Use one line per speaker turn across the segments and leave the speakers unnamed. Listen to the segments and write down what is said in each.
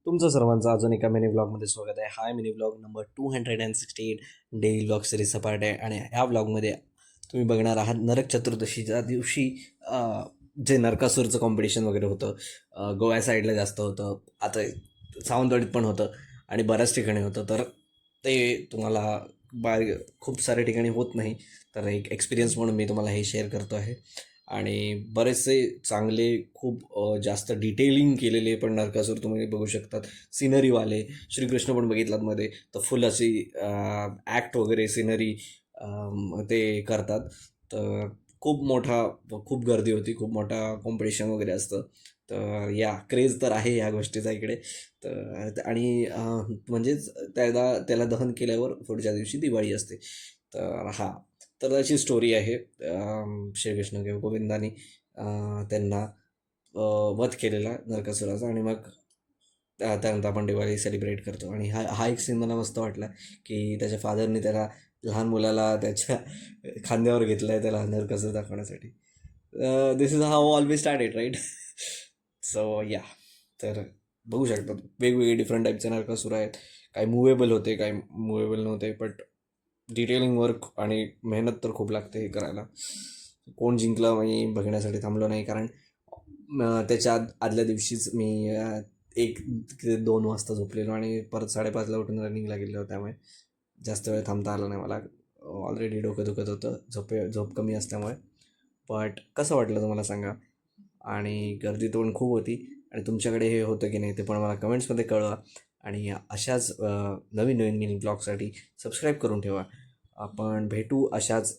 तुमचं सर्वांचं अजून एका मिनी ब्लॉगमध्ये स्वागत आहे. हा mini blog number 268 daily blog सिरीजचा पार्ट आहे. आणि ह्या ब्लॉगमध्ये तुम्ही बघणार आहात नरक चतुर्दशीच्या दिवशी जे नरकासूरचं कॉम्पिटिशन वगैरे होतं. गोव्या साईडला जास्त होतं, आता सावंतवाडीत पण होतं आणि बऱ्याच ठिकाणी होतं. तर ते तुम्हाला खूप साऱ्या ठिकाणी होत नाही, तर एक एक्सपिरियन्स म्हणून मी तुम्हाला हे शेअर करतो आहे. आणि बरेचसे चांगले खूप जास्त डिटेलिंग केलेले पण नरकासूर तुम्ही बघू शकतात. सिनरीवाले श्रीकृष्ण पण बघितलात मध्ये, तर फुल अशी ॲक्ट वगैरे सिनरी ते करतात. तर खूप गर्दी होती, खूप मोठा कॉम्पिटिशन वगैरे असतं. तर क्रेज तर आहे ह्या गोष्टीचा इकडे. तर आणि म्हणजेच त्याला दहन केल्यावर पुढच्या दिवशी दिवाळी असते. तर तर त्याची स्टोरी आहे. श्रीकृष्ण किंवा गोविंदाने त्यांना वध केलेला नरकासुराचा, आणि मग त्यानंतर आपण दिवाळी सेलिब्रेट करतो. आणि हा एक सीन मला मस्त वाटला, की त्याच्या फादरने त्याला, लहान मुलाला त्याच्या खांद्यावर घेतलं आहे त्याला नरकासूर दाखवण्यासाठी. This is how always started right. So तर बघू शकता वेगवेगळे डिफरंट टाईपचे नरकासूर आहेत. काही मुवेबल होते, काही मुवेबल नव्हते, बट डिटेलिंग वर्क आणि मेहनत तर खूप लागते हे करायला. कोण जिंकलं मी बघण्यासाठी थांबलो नाही, कारण त्याच्या आदल्या दिवशीच मी 1 ते 2 वाजता झोपलेलो आणि परत 5:30ला उठून रनिंगला गेलेलो. त्यामुळे जास्त वेळ थांबता आला नाही मला. ऑलरेडी डोकं दुखत होतं झोप कमी असल्यामुळे. बट कसं वाटलं तुम्हाला सांगा. आणि गर्दी पण खूप होती. आणि तुमच्याकडे हे होतं की नाही ते पण मला कमेंट्समध्ये कळवा. आणि अशाच नवीन नवीन मिनी ब्लॉगसाठी सबस्क्राईब करून ठेवा. आपण भेटू अशाच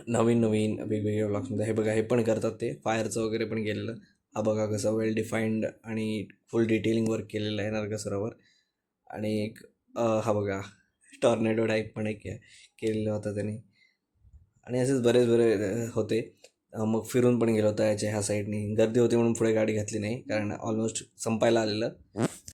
नवीन नवीन वेगवेगळ्या ब्लॉग्समध्ये. हे बघा, हे पण करतात ते फायरचं वगैरे पण केलेलं. हा बघा कसं वेल डिफाईंड आणि फुल डिटेलिंग वर्क केलेलं आहे नरकासुरावर. आणि एक हा बघा, टॉर्नेडो टाईप पण एक केलेलं होतं त्याने. आणि असेच बरेच बरे होते. मग फिरून पण गेलो होतो ह्या साईडनी. गर्दी होती म्हणून पुढे गाडी घातली नाही, कारण ऑलमोस्ट संपायला आलेलं.